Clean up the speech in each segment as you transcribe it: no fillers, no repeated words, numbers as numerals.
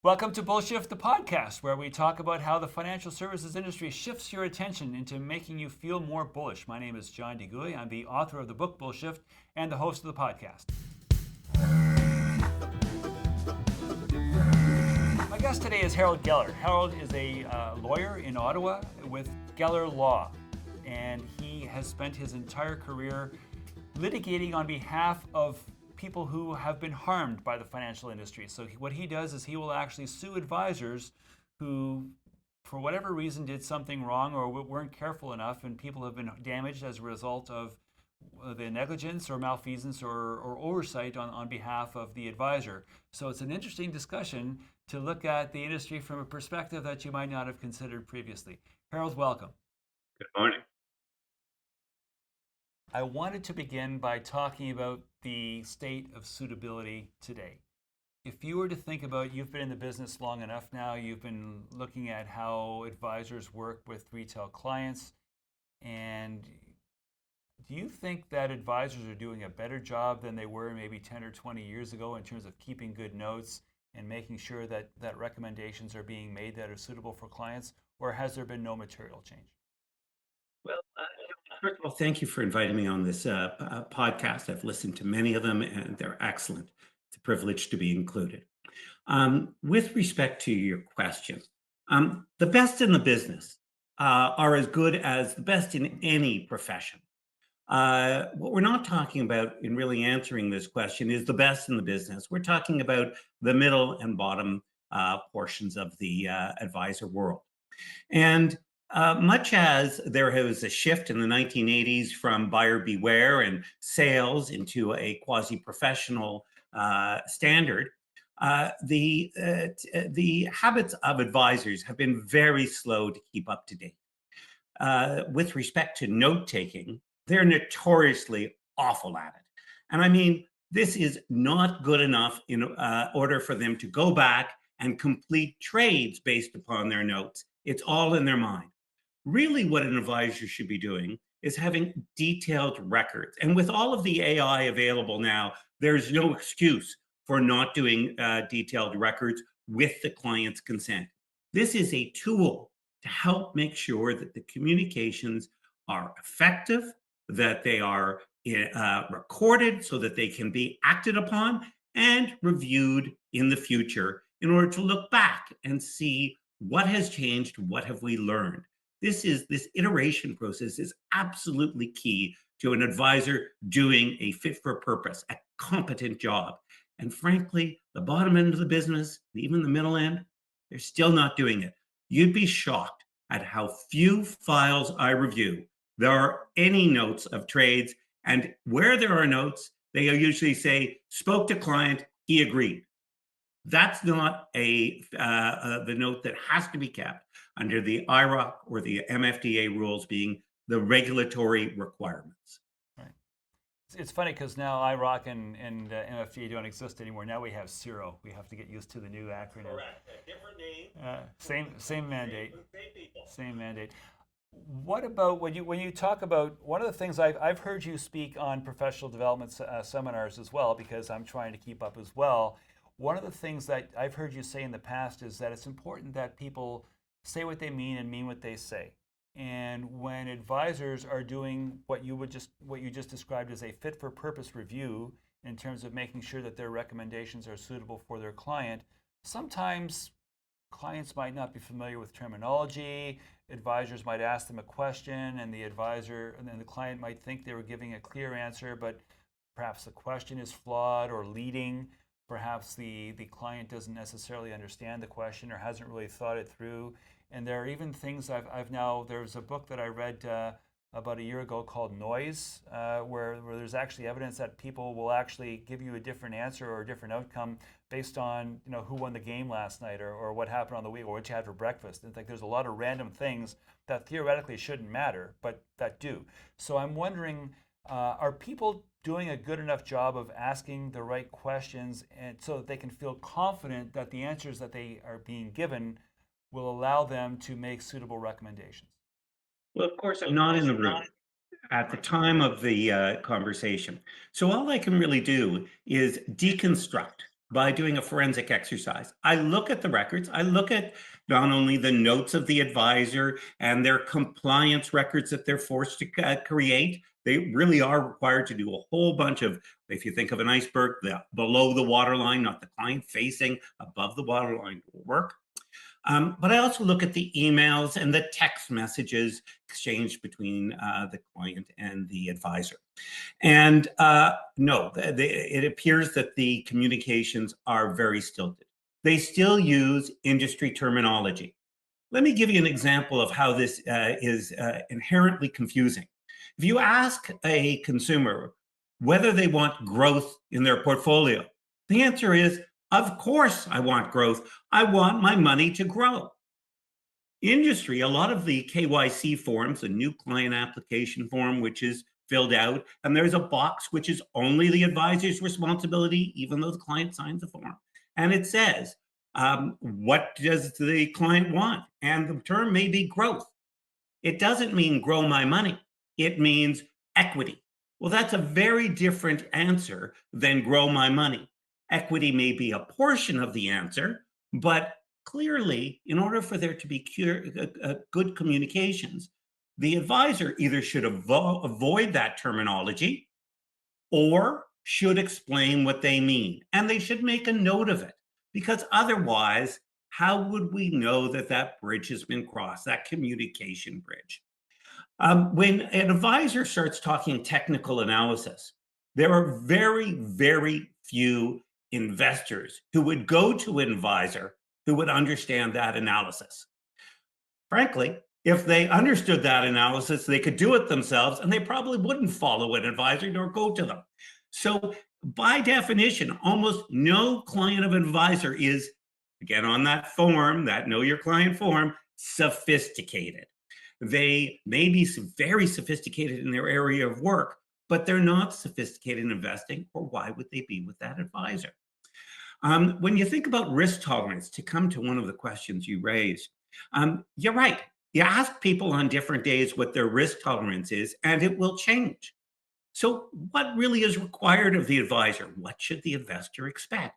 Welcome to Bullshift, the podcast, where we talk about how the financial services industry shifts your attention into making you feel more bullish. My name is John DeGuy. I'm the author of the book Bullshift and the host of the podcast. My guest today is Harold Geller. Harold is a lawyer in Ottawa with Geller Law, and he has spent his entire career litigating on behalf of people who have been harmed by the financial industry. So what he does is he will actually sue advisors who, for whatever reason, did something wrong or weren't careful enough, and people have been damaged as a result of the negligence or malfeasance or oversight on behalf of the advisor. So it's an interesting discussion to look at the industry from a perspective that you might not have considered previously. Harold, welcome. Good morning. I wanted to begin by talking about the state of suitability today. If you were to think about, you've been in the business long enough now, you've been looking at how advisors work with retail clients, and do you think that advisors are doing a better job than they were maybe 10 or 20 years ago in terms of keeping good notes and making sure that recommendations are being made that are suitable for clients, or has there been no material change? Well, first of all, thank you for inviting me on this podcast. I've listened to many of them, and they're excellent. It's a privilege to be included. With respect to your question, the best in the business are as good as the best in any profession. What we're not talking about in really answering this question is the best in the business. We're talking about the middle and bottom portions of the advisor world. And much as there was a shift in the 1980s from buyer beware and sales into a quasi-professional standard, the habits of advisors have been very slow to keep up to date. With respect to note taking, they're notoriously awful at it. And I mean, this is not good enough in order for them to go back and complete trades based upon their notes. It's all in their mind. Really, what an advisor should be doing is having detailed records. And with all of the AI available now, there's no excuse for not doing detailed records with the client's consent. This is a tool to help make sure that the communications are effective, that they are recorded so that they can be acted upon and reviewed in the future in order to look back and see what has changed, what have we learned. This iteration process is absolutely key to an advisor doing a fit for purpose, a competent job. And frankly, the bottom end of the business, even the middle end, they're still not doing it. You'd be shocked at how few files I review there are any notes of trades, and where there are notes, they usually say, spoke to client, he agreed. That's not the note that has to be kept under the IROC or the MFDA rules being the regulatory requirements. Right. It's funny because now IROC and MFDA don't exist anymore. Now we have CIRO. We have to get used to the new acronym. Correct. A different name. Same mandate. Same people. Same mandate. What about when you talk about, one of the things I've heard you speak on professional development seminars as well, because I'm trying to keep up as well. One of the things that I've heard you say in the past is that it's important that people say what they mean and mean what they say. And when advisors are doing what you just described as a fit for purpose review in terms of making sure that their recommendations are suitable for their client, sometimes clients might not be familiar with terminology. Advisors might ask them a question, and the client might think they were giving a clear answer, but perhaps the question is flawed or leading. Perhaps the client doesn't necessarily understand the question or hasn't really thought it through. And there are even things there's a book that I read about a year ago called Noise, where there's actually evidence that people will actually give you a different answer or a different outcome based on who won the game last night or what happened on the week or what you had for breakfast. It's like there's a lot of random things that theoretically shouldn't matter, but that do. So I'm wondering, are people doing a good enough job of asking the right questions and so that they can feel confident that the answers that they are being given will allow them to make suitable recommendations? Well, of course, I'm not in the room at the time of the conversation. So all I can really do is deconstruct by doing a forensic exercise. I look at the records. I look at not only the notes of the advisor and their compliance records that they're forced to create. They really are required to do a whole bunch of, if you think of an iceberg, the below the waterline, not the client facing, above the waterline work. But I also look at the emails and the text messages exchanged between the client and the advisor. And no, it appears that the communications are very stilted. They still use industry terminology. Let me give you an example of how this is inherently confusing. If you ask a consumer whether they want growth in their portfolio, the answer is, of course, I want growth. I want my money to grow. Industry, a lot of the KYC forms, a new client application form, which is filled out, and there's a box which is only the advisor's responsibility, even though the client signs the form. And it says, what does the client want? And the term may be growth. It doesn't mean grow my money. It means equity. Well, that's a very different answer than grow my money. Equity may be a portion of the answer, but clearly, in order for there to be good communications, the advisor either should avoid that terminology or should explain what they mean. And they should make a note of it, because otherwise, how would we know that that bridge has been crossed, that communication bridge? When an advisor starts talking technical analysis, there are very, very few investors who would go to an advisor who would understand that analysis. Frankly, if they understood that analysis, they could do it themselves, and they probably wouldn't follow an advisor nor go to them. So, by definition, almost no client of an advisor is, again, on that form, that know your client form, sophisticated. They may be very sophisticated in their area of work, but they're not sophisticated in investing, or why would they be with that advisor? When you think about risk tolerance, to come to one of the questions you raised, you're right. You ask people on different days what their risk tolerance is, and it will change. So, what really is required of the advisor? What should the investor expect?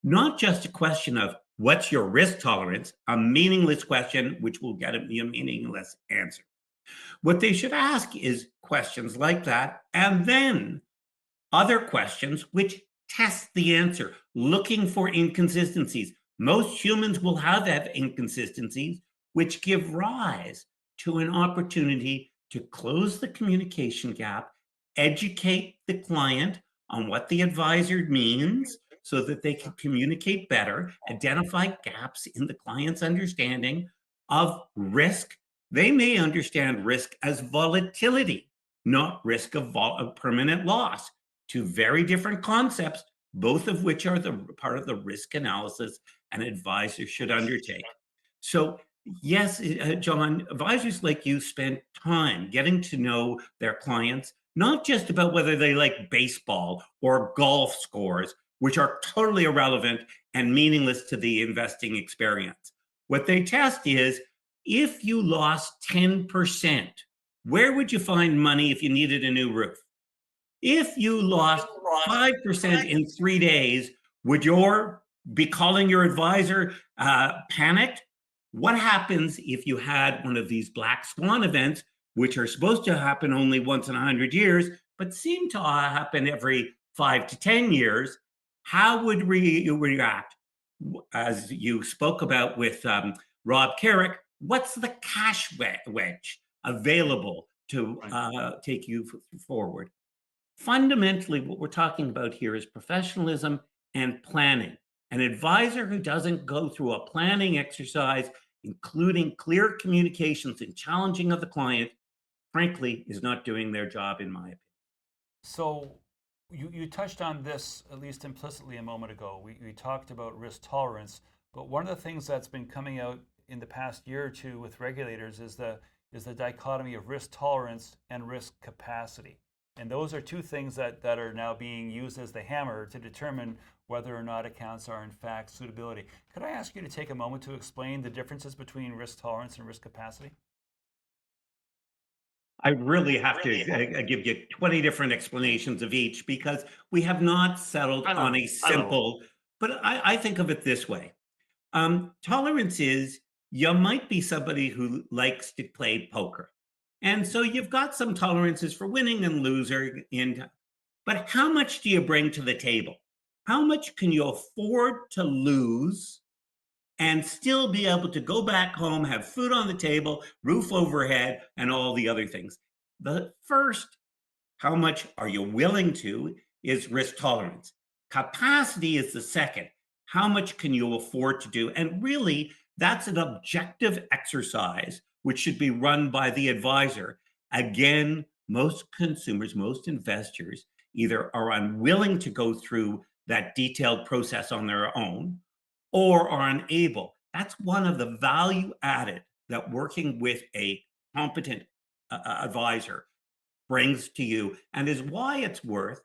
Not just a question of what's your risk tolerance, a meaningless question which will get a meaningless answer. What they should ask is questions like that, and then other questions which test the answer, looking for inconsistencies. Most humans will have inconsistencies, which give rise to an opportunity to close the communication gap, educate the client on what the advisor means so that they can communicate better, identify gaps in the client's understanding of risk. They may understand risk as volatility, not risk of permanent loss. Two very different concepts, both of which are the part of the risk analysis an advisor should undertake. So, yes, John, advisors like you spend time getting to know their clients, not just about whether they like baseball or golf scores, which are totally irrelevant and meaningless to the investing experience. What they test is, if you lost 10%, where would you find money if you needed a new roof? If you lost 5% in 3 days, would you be calling your advisor panicked? What happens if you had one of these black swan events, which are supposed to happen only once in 100 years, but seem to happen every 5 to 10 years? How would you react? As you spoke about with Rob Carrick, what's the cash wedge available to take you forward? Fundamentally, what we're talking about here is professionalism and planning. An advisor who doesn't go through a planning exercise, including clear communications and challenging of the client, frankly, is not doing their job, in my opinion. So you touched on this at least implicitly a moment ago. We talked about risk tolerance, but one of the things that's been coming out in the past year or two with regulators is the dichotomy of risk tolerance and risk capacity. And those are two things that are now being used as the hammer to determine whether or not accounts are in fact suitability. Could I ask you to take a moment to explain the differences between risk tolerance and risk capacity? I really have to give you 20 different explanations of each, because we have not settled on a simple But I think of it this way. Tolerance is you might be somebody who likes to play poker. And so you've got some tolerances for winning and losing but how much do you bring to the table? How much can you afford to lose and still be able to go back home, have food on the table, roof overhead, and all the other things? The first, how much are you willing to, is risk tolerance. Capacity is the second. How much can you afford to do? And really, that's an objective exercise which should be run by the advisor. Again, most consumers, most investors either are unwilling to go through that detailed process on their own or are unable. That's one of the value added that working with a competent advisor brings to you and is why it's worth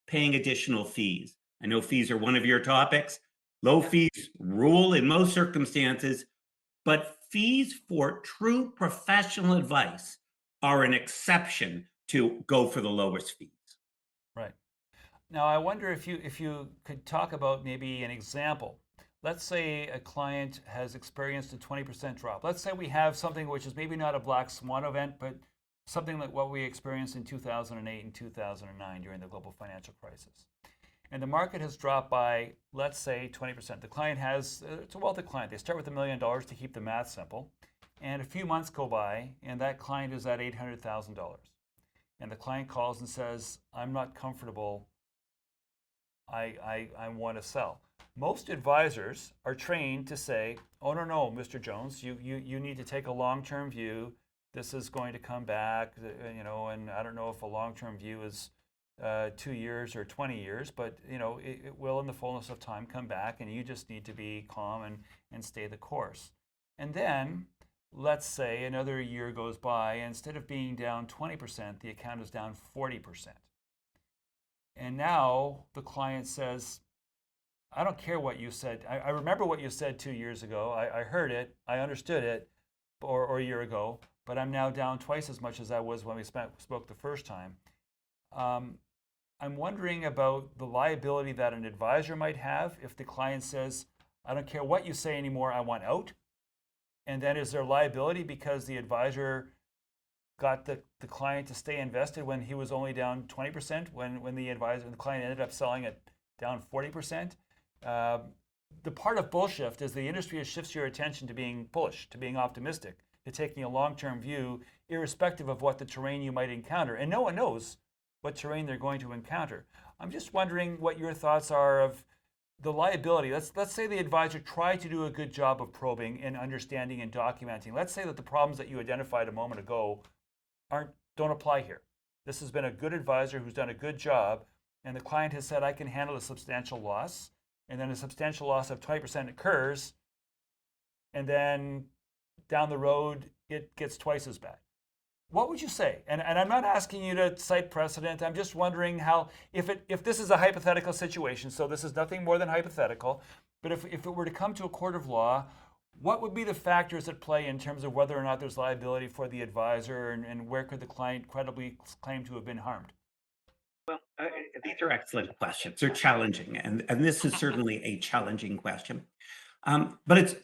paying additional fees. I know fees are one of your topics. Low fees rule in most circumstances, but fees for true professional advice are an exception to go for the lowest fees. Right. Now, I wonder if you could talk about maybe an example. Let's say a client has experienced a 20% drop. Let's say we have something which is maybe not a black swan event, but something like what we experienced in 2008 and 2009 during the global financial crisis. And the market has dropped by, let's say, 20%. The client has, it's a wealthy client. They start with $1 million to keep the math simple. And a few months go by, and that client is at $800,000. And the client calls and says, I'm not comfortable. I want to sell. Most advisors are trained to say, oh, no, Mr. Jones, you need to take a long-term view. This is going to come back, and I don't know if a long-term view is 2 years or 20 years, but it will in the fullness of time come back, and you just need to be calm and stay the course. And then let's say another year goes by, and instead of being down 20%, the account is down 40%. And now the client says, I don't care what you said. I remember what you said 2 years ago. I heard it. I understood it, or a year ago, but I'm now down twice as much as I was when we spoke the first time. I'm wondering about the liability that an advisor might have if the client says, I don't care what you say anymore, I want out. And then is there liability because the advisor got the client to stay invested when he was only down 20%, when the client ended up selling it down 40%? The part of bull shift is the industry shifts your attention to being bullish, to being optimistic, to taking a long-term view, irrespective of what the terrain you might encounter. And no one knows what terrain they're going to encounter. I'm just wondering what your thoughts are of the liability. Let's say the advisor tried to do a good job of probing and understanding and documenting. Let's say that the problems that you identified a moment ago don't apply here. This has been a good advisor who's done a good job, and the client has said, I can handle a substantial loss, and then a substantial loss of 20% occurs, and then down the road, it gets twice as bad. What would you say? And I'm not asking you to cite precedent. I'm just wondering how, if this is a hypothetical situation, so this is nothing more than hypothetical, but if it were to come to a court of law, what would be the factors at play in terms of whether or not there's liability for the advisor, and where could the client credibly claim to have been harmed? Well, these are excellent questions. They're challenging, and this is certainly a challenging question. But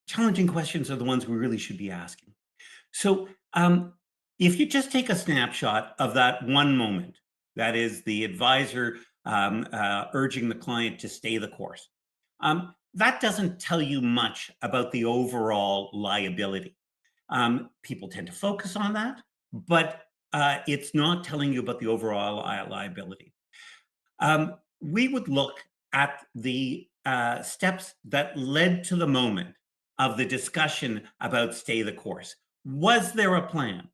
challenging questions are the ones we really should be asking. So, if you just take a snapshot of that one moment, that is the advisor urging the client to stay the course, that doesn't tell you much about the overall liability. People tend to focus on that, but it's not telling you about the overall liability. We would look at the steps that led to the moment of the discussion about stay the course. Was there a plan?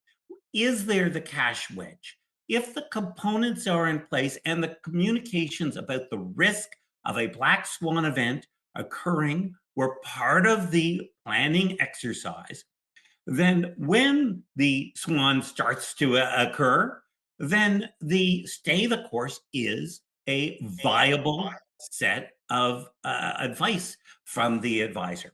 Is there the cash wedge? If the components are in place and the communications about the risk of a black swan event occurring were part of the planning exercise, then when the swan starts to occur, then the stay the course is a viable set of advice from the advisor.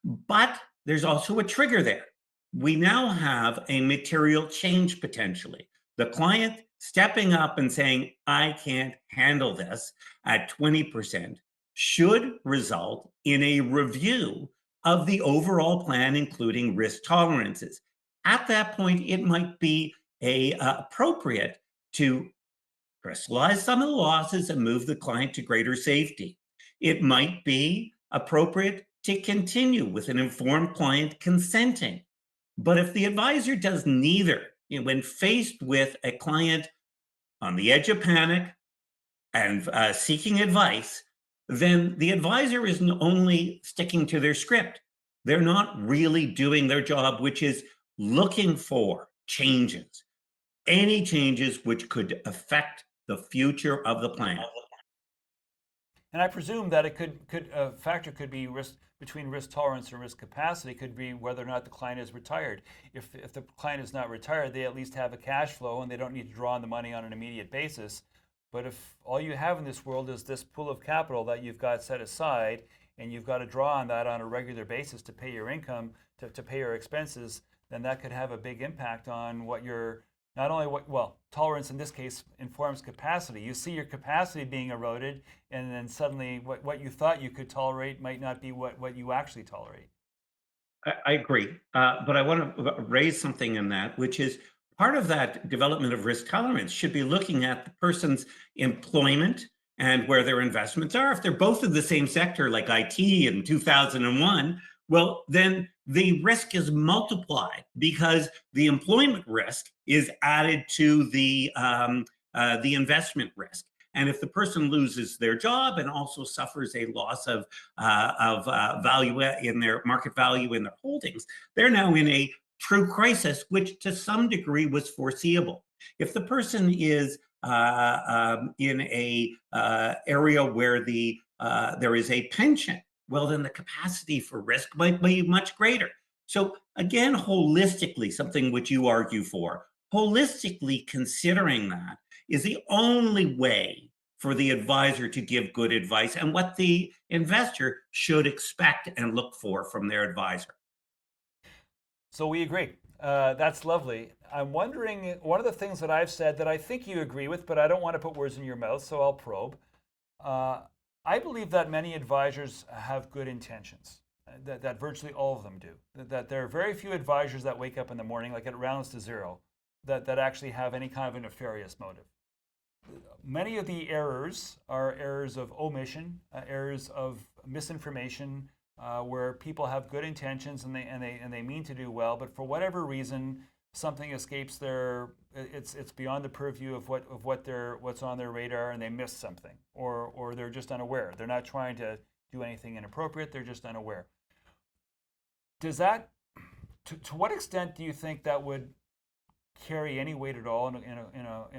But there's also a trigger there. We now have a material change potentially. The client stepping up and saying, I can't handle this at 20%. should result in a review of the overall plan, including risk tolerances. At that point, it might be appropriate to crystallize some of the losses and move the client to greater safety. It might be appropriate to continue with an informed client consenting. But if the advisor does neither, when faced with a client on the edge of panic and seeking advice, then the advisor is only sticking to their script. They're not really doing their job, which is looking for changes, any changes which could affect the future of the plan. And I presume that it could a factor could be risk between risk tolerance and risk capacity could be whether or not the client is retired. If the client is not retired, they at least have a cash flow and they don't need to draw on the money on an immediate basis. But if all you have in this world is this pool of capital that you've got set aside and you've got to draw on that on a regular basis to pay your income, to pay your expenses, then that could have a big impact on what your not only what, well, tolerance in this case informs capacity. You see your capacity being eroded, and then suddenly what you thought you could tolerate might not be what you actually tolerate. I agree. But I want to raise something in that, which is part of that development of risk tolerance should be looking at the person's employment and where their investments are. If they're both in the same sector, like IT in 2001, well, then the risk is multiplied because the employment risk is added to the investment risk. And if the person loses their job and also suffers a loss of value in their market value in their holdings, they're now in a true crisis, which to some degree was foreseeable. If the person is in a area where there is a pension, well, then the capacity for risk might be much greater. So again, holistically, something which you argue for, holistically considering that is the only way for the advisor to give good advice and what the investor should expect and look for from their advisor. So we agree. That's lovely. I'm wondering, one of the things that I've said that I think you agree with, but I don't want to put words in your mouth, so I'll probe. I believe that many advisors have good intentions, that virtually all of them do. That there are very few advisors that wake up in the morning, like it rounds to zero, that actually have any kind of a nefarious motive. Many of the errors are errors of omission, errors of misinformation, where people have good intentions and they mean to do well, but for whatever reason, something escapes it's beyond the purview of what's on their radar, and they miss something, or they're just unaware. They're not trying to do anything inappropriate. They're just unaware. Does that, to what extent do you think that would carry any weight at all in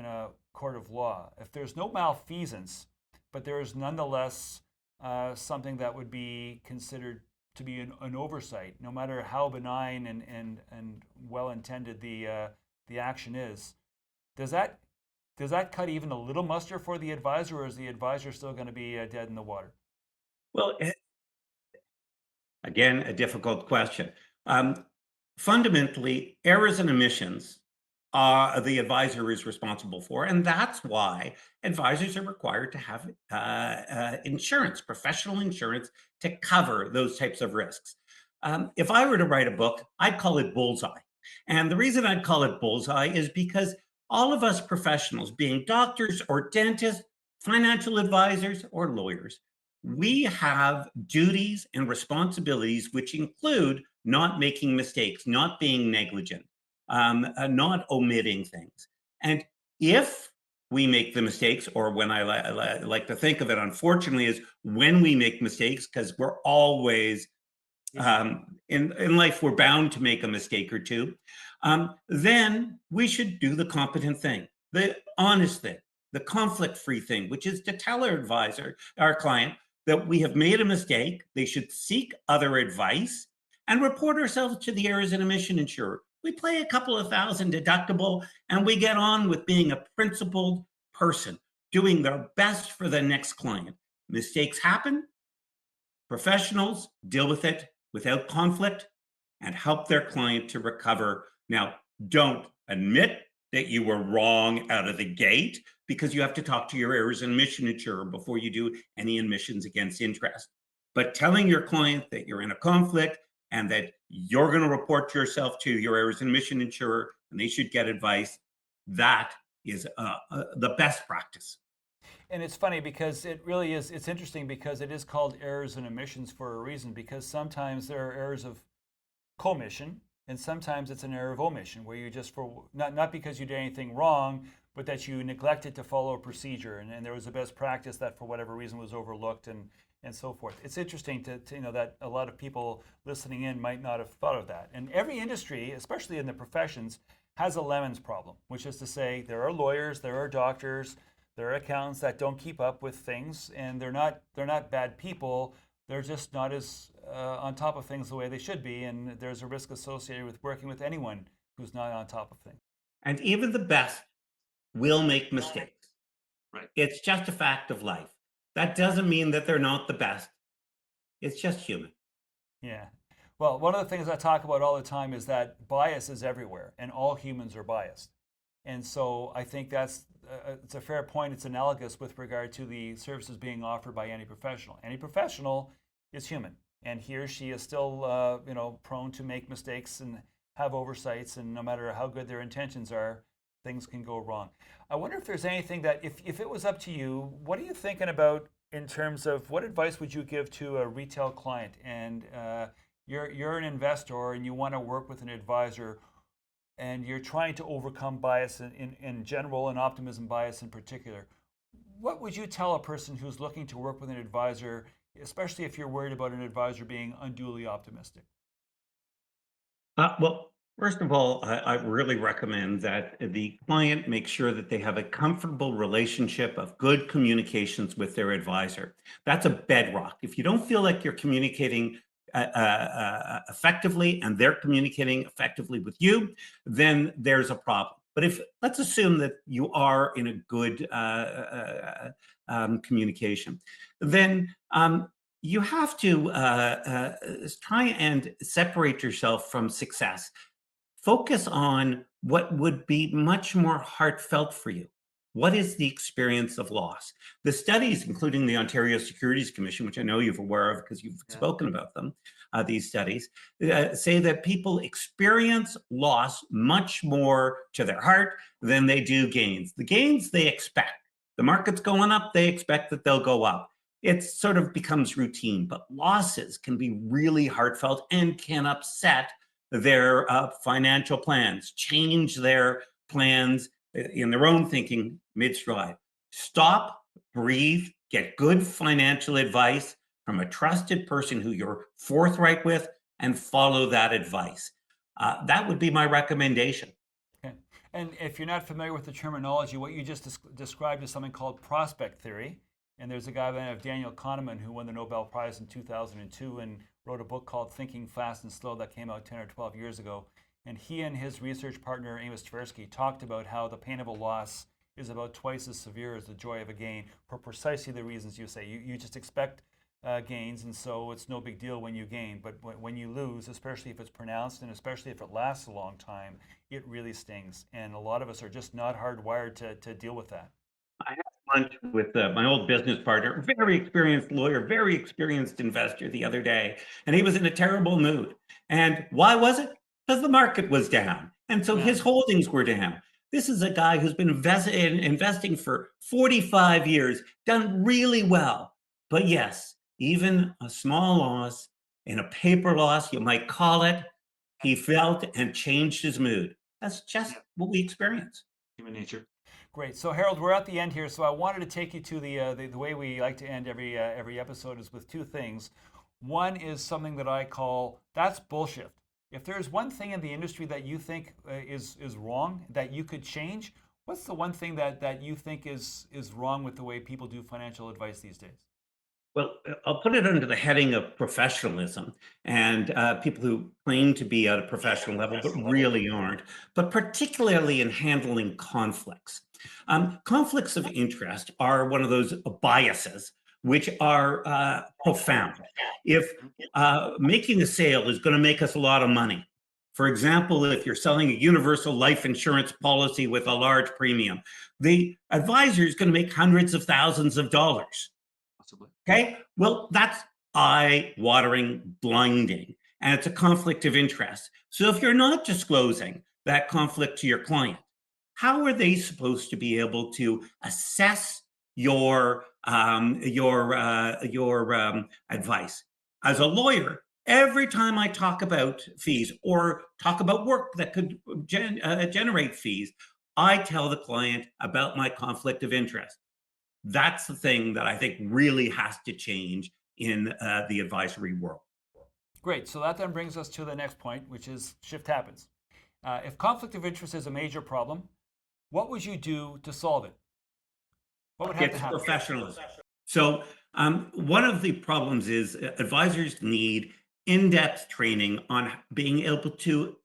a court of law? If there's no malfeasance, but there is nonetheless something that would be considered to be an oversight, no matter how benign and well intended the action is, does that cut even a little muster for the advisor, or is the advisor still going to be dead in the water? Well, again, a difficult question. Fundamentally, errors and omissions the advisor is responsible for. And that's why advisors are required to have insurance, professional insurance, to cover those types of risks. If I were to write a book, I'd call it Bullseye. And the reason I'd call it Bullseye is because all of us professionals, being doctors or dentists, financial advisors or lawyers, we have duties and responsibilities which include not making mistakes, not being negligent, not omitting things. And if we make the mistakes, or when I like to think of it, unfortunately, is when we make mistakes, because we're always in life, we're bound to make a mistake or two, then we should do the competent thing, the honest thing, the conflict-free thing, which is to tell our advisor, our client, that we have made a mistake, they should seek other advice, and report ourselves to the errors and omission insurer. We pay a couple of $1,000 deductible, and we get on with being a principled person, doing their best for the next client. Mistakes happen. Professionals deal with it without conflict and help their client to recover. Now, don't admit that you were wrong out of the gate, because you have to talk to your errors and omission insurer before you do any admissions against interest. But telling your client that you're in a conflict and that you're going to report yourself to your errors and omission insurer and they should get advice, that is the best practice. And it's funny because it really is, it's interesting because it is called errors and omissions for a reason, because sometimes there are errors of commission and sometimes it's an error of omission where you just, for not because you did anything wrong, but that you neglected to follow a procedure and there was a best practice that for whatever reason was overlooked and so forth. It's interesting to know that a lot of people listening in might not have thought of that. And every industry, especially in the professions, has a lemons problem, which is to say there are lawyers, there are doctors, there are accountants that don't keep up with things, and they're not bad people. They're just not as on top of things the way they should be, and there's a risk associated with working with anyone who's not on top of things. And even the best will make mistakes. Right. It's just a fact of life. That doesn't mean that they're not the best. It's just human. Yeah. Well, one of the things I talk about all the time is that bias is everywhere, and all humans are biased. And so I think that's it's a fair point. It's analogous with regard to the services being offered by any professional. Any professional is human, and he or she is still prone to make mistakes and have oversights. And no matter how good their intentions are, things can go wrong. I wonder if there's anything that, if it was up to you, what are you thinking about in terms of what advice would you give to a retail client? And you're an investor and you want to work with an advisor and you're trying to overcome bias in general and optimism bias in particular. What would you tell a person who's looking to work with an advisor, especially if you're worried about an advisor being unduly optimistic? Well, first of all, I really recommend that the client make sure that they have a comfortable relationship of good communications with their advisor. That's a bedrock. If you don't feel like you're communicating effectively and they're communicating effectively with you, then there's a problem. But if let's assume that you are in a good communication, then you have to try and separate yourself from success. Focus on what would be much more heartfelt for you. What is the experience of loss? The studies, including the Ontario Securities Commission, which I know you're aware of because you've spoken about them, these studies say that people experience loss much more to their heart than they do gains. The gains they expect. The market's going up, they expect that they'll go up. It sort of becomes routine, but losses can be really heartfelt and can upset their financial plans, change their plans in their own thinking mid-stride. Stop, breathe, get good financial advice from a trusted person who you're forthright with, and follow that advice. That would be my recommendation. Okay. And if you're not familiar with the terminology, what you just described is something called prospect theory. And there's a guy by the name of Daniel Kahneman who won the Nobel Prize in 2002 and wrote a book called Thinking Fast and Slow that came out 10 or 12 years ago. And he and his research partner, Amos Tversky, talked about how the pain of a loss is about twice as severe as the joy of a gain for precisely the reasons you say. You just expect gains, and so it's no big deal when you gain. But when you lose, especially if it's pronounced and especially if it lasts a long time, it really stings. And a lot of us are just not hardwired to deal with that. I had lunch with my old business partner, very experienced lawyer, very experienced investor the other day, and he was in a terrible mood. And why was it? Because the market was down. And so his holdings were down. This is a guy who's been investing for 45 years, done really well. But yes, even a small loss, in a paper loss, you might call it, he felt and changed his mood. That's just what we experience. Human nature. Great. So Harold, we're at the end here. So I wanted to take you to the way we like to end every episode is with two things. One is something that I call that's bullshit. If there's one thing in the industry that you think is wrong that you could change, what's the one thing that you think is wrong with the way people do financial advice these days? Well, I'll put it under the heading of professionalism and people who claim to be at a professional level but really aren't, but particularly in handling conflicts. Conflicts of interest are one of those biases which are profound. If making a sale is going to make us a lot of money, For example, if you're selling a universal life insurance policy with a large premium, the advisor is going to make hundreds of thousands of dollars. Possibly. Okay. Well, that's eye-watering, blinding, and it's a conflict of interest. So if you're not disclosing that conflict to your client, how are they supposed to be able to assess your advice? As a lawyer, every time I talk about fees or talk about work that could generate fees, I tell the client about my conflict of interest. That's the thing that I think really has to change in the advisory world. Great. So that then brings us to the next point, which is shift happens. If conflict of interest is a major problem, what would you do to solve it? What would have to happen? Professionalism. So one of the problems is advisors need in-depth training on being able to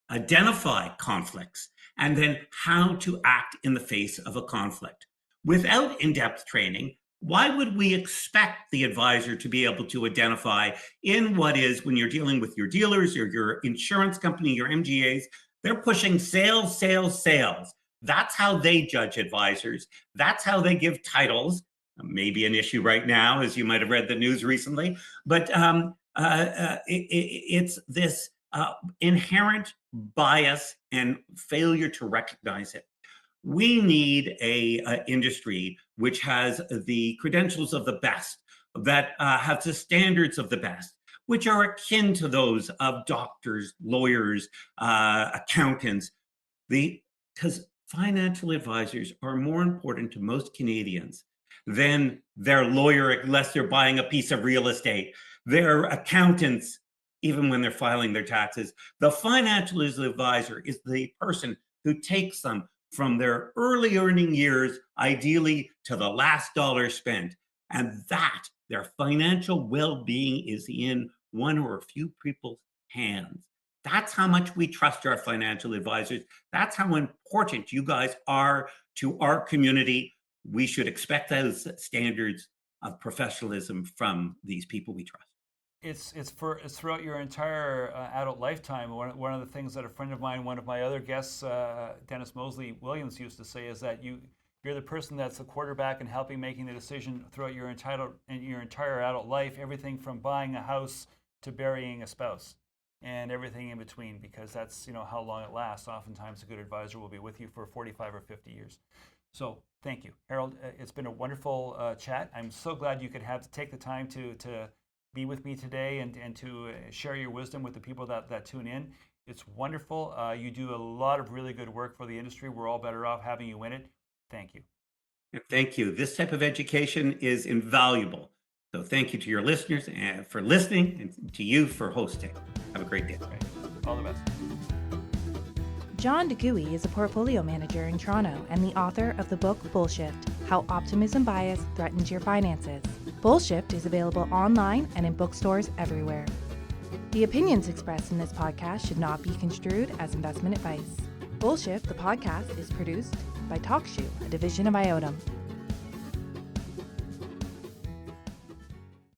identify conflicts and then how to act in the face of a conflict. Without in-depth training, why would we expect the advisor to be able to identify in what is, when you're dealing with your dealers or your insurance company, your MGAs, they're pushing sales, sales, sales. That's how they judge advisors. That's how they give titles. Maybe an issue right now, as you might have read the news recently, but it's this inherent bias and failure to recognize it. We need a industry which has the credentials of the best, that have the standards of the best, which are akin to those of doctors, lawyers, accountants. Because financial advisors are more important to most Canadians than their lawyer, unless they're buying a piece of real estate, their accountants, even when they're filing their taxes. The financial advisor is the person who takes them from their early earning years, ideally to the last dollar spent, and that their financial well-being is in one or a few people's hands. That's how much we trust our financial advisors. That's how important you guys are to our community. We should expect those standards of professionalism from these people we trust. It's throughout your entire adult lifetime. One of the things that a friend of mine, one of my other guests, Dennis Mosley Williams, used to say is that you're the person that's the quarterback and helping making the decision throughout your entire adult life, everything from buying a house to burying a spouse and everything in between, because that's how long it lasts. Oftentimes a good advisor will be with you for 45 or 50 years. So thank you, Harold. It's been a wonderful chat. I'm so glad you could take the time to be with me today and to share your wisdom with the people that tune in. It's wonderful. You do a lot of really good work for the industry. We're all better off having you in it. Thank you. Thank you. This type of education is invaluable. So thank you to your listeners for listening, and to you for hosting. Have a great day. Right. All the best. John DeGuy is a portfolio manager in Toronto and the author of the book Bullshift: How Optimism Bias Threatens Your Finances. Bullshift is available online and in bookstores everywhere. The opinions expressed in this podcast should not be construed as investment advice. Bullshift, the podcast, is produced by TalkShoe, a division of IOTM.